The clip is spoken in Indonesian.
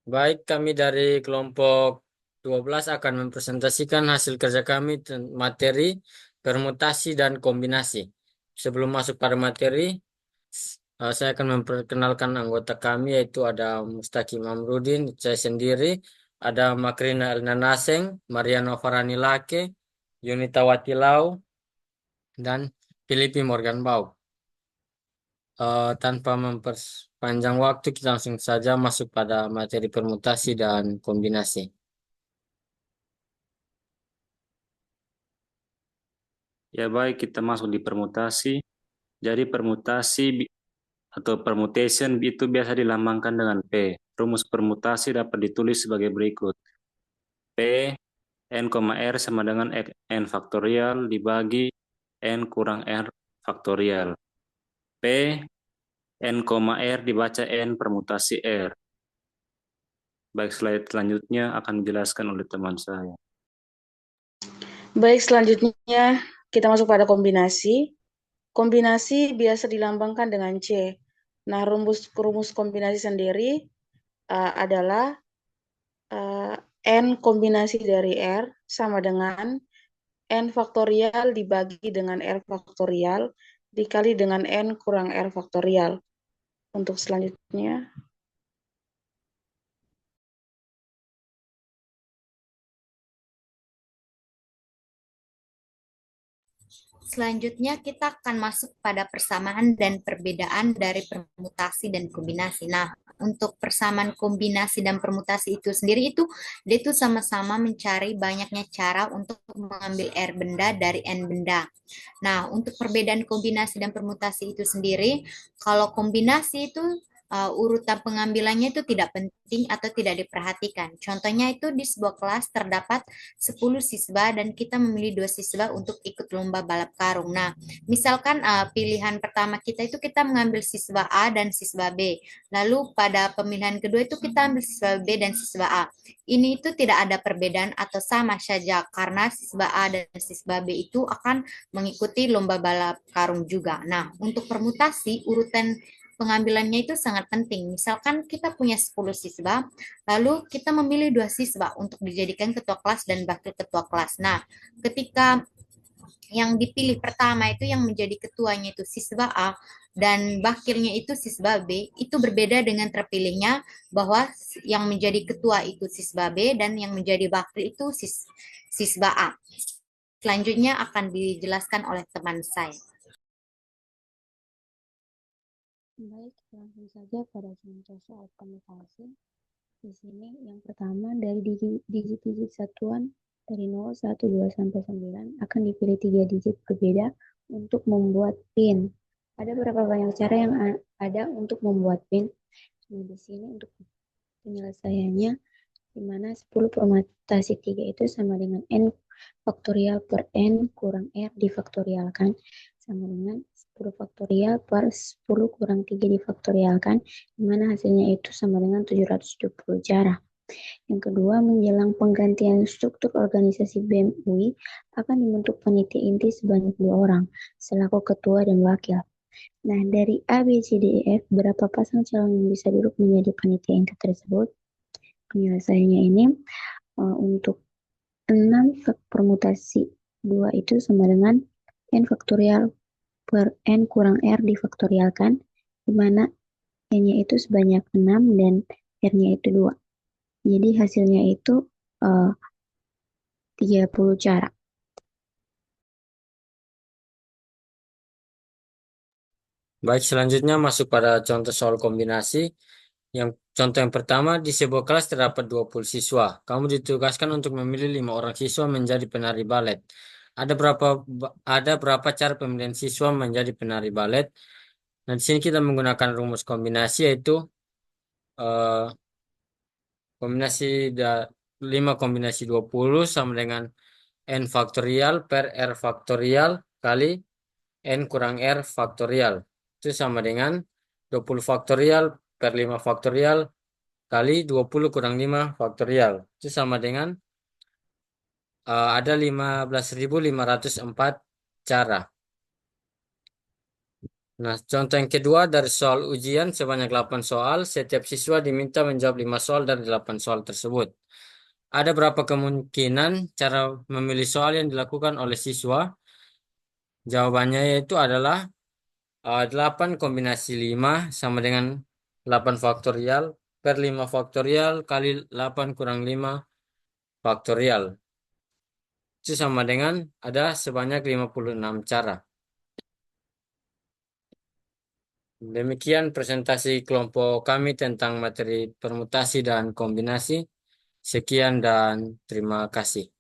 Baik, kami dari kelompok 12 akan mempresentasikan hasil kerja kami materi permutasi dan kombinasi. Sebelum masuk pada materi, saya akan memperkenalkan anggota kami yaitu ada Mustaqim Amrudin, saya sendiri, ada Makrina Elna Naseng, Mariano Farani Lake, Yunita Watilau, dan Filipi Morgan Bau. Tanpa memperpanjang waktu, kita langsung saja masuk pada materi permutasi dan kombinasi. Ya baik, kita masuk di permutasi. Jadi atau permutation itu biasa dilambangkan dengan P. Rumus permutasi dapat ditulis sebagai berikut. P n, R sama dengan n faktorial dibagi n kurang r faktorial. P n, R dibaca n permutasi R. Baik, slide selanjutnya akan dijelaskan oleh teman saya. Baik, selanjutnya kita masuk pada kombinasi. Kombinasi biasa dilambangkan dengan C. Nah, rumus kombinasi sendiri adalah N kombinasi dari R sama dengan N faktorial dibagi dengan R faktorial dikali dengan N kurang R faktorial. Untuk selanjutnya, Selanjutnya kita akan masuk pada persamaan dan perbedaan dari permutasi dan kombinasi. Nah, untuk persamaan kombinasi dan permutasi itu sendiri dia itu sama-sama mencari banyaknya cara untuk mengambil R benda dari N benda. Nah, untuk perbedaan kombinasi dan permutasi itu sendiri, kalau kombinasi itu urutan pengambilannya itu tidak penting atau tidak diperhatikan. Contohnya itu di sebuah kelas terdapat 10 siswa dan kita memilih 2 siswa untuk ikut lomba balap karung. Nah, misalkan pilihan pertama kita itu kita mengambil siswa A dan siswa B. Lalu pada pemilihan kedua itu kita ambil siswa B dan siswa A. Ini itu tidak ada perbedaan atau sama saja karena siswa A dan siswa B itu akan mengikuti lomba balap karung juga. Nah, untuk permutasi urutan pengambilannya itu sangat penting. Misalkan kita punya 10 siswa, lalu kita memilih 2 siswa untuk dijadikan ketua kelas dan wakil ketua kelas. Nah, ketika yang dipilih pertama itu yang menjadi ketuanya itu siswa A dan wakilnya itu siswa B, itu berbeda dengan terpilihnya bahwa yang menjadi ketua itu siswa B dan yang menjadi wakil itu siswa A. Selanjutnya akan dijelaskan oleh teman saya. Baik, langsung saja pada contoh soal permutasi. Di sini yang pertama dari digit-digit satuan dari 0, 1, 2, sampai 9 akan dipilih 3 digit berbeda untuk membuat pin. Ada berapa banyak cara yang ada untuk membuat pin? Nah, di sini untuk penyelesaiannya, di mana 10 permutasi 3 itu sama dengan N faktorial per N kurang R difaktorialkan sama dengan 10 faktorial per 10 kurang 3 difaktorialkan, di mana hasilnya itu sama dengan 770 cara. Yang kedua, menjelang penggantian struktur organisasi BEM UI akan dibentuk panitia inti sebanyak 2 orang, selaku ketua dan wakil. Nah, dari A, B, C, D, E, F, berapa pasang calon yang bisa duduk menjadi panitia inti tersebut? Penyelesaiannya ini, untuk 6 permutasi 2 itu sama dengan N faktorial per N kurang R difaktorialkan, di mana N-nya itu sebanyak 6 dan R-nya itu 2. Jadi hasilnya itu 30 cara. Baik, selanjutnya masuk pada contoh soal kombinasi. Yang contoh yang pertama, di sebuah kelas terdapat 20 siswa. Kamu ditugaskan untuk memilih 5 orang siswa menjadi penari balet. Ada berapa cara pemilihan siswa menjadi penari balet? Nah, di sini kita menggunakan rumus kombinasi yaitu eh, kombinasi 5 kombinasi 20 sama dengan N faktorial per R faktorial kali N kurang R faktorial. Itu sama dengan 20 faktorial per 5 faktorial kali 20 kurang 5 faktorial. Itu sama dengan ada 15.504 cara. Nah, contoh yang kedua dari soal ujian sebanyak 8 soal, setiap siswa diminta menjawab 5 soal dari 8 soal tersebut. Ada berapa kemungkinan cara memilih soal yang dilakukan oleh siswa? Jawabannya yaitu adalah 8 kombinasi 5 sama dengan 8 faktorial per 5 faktorial kali 8 kurang 5 faktorial. Itu sama dengan ada sebanyak 56 cara. Demikian presentasi kelompok kami tentang materi permutasi dan kombinasi. Sekian dan terima kasih.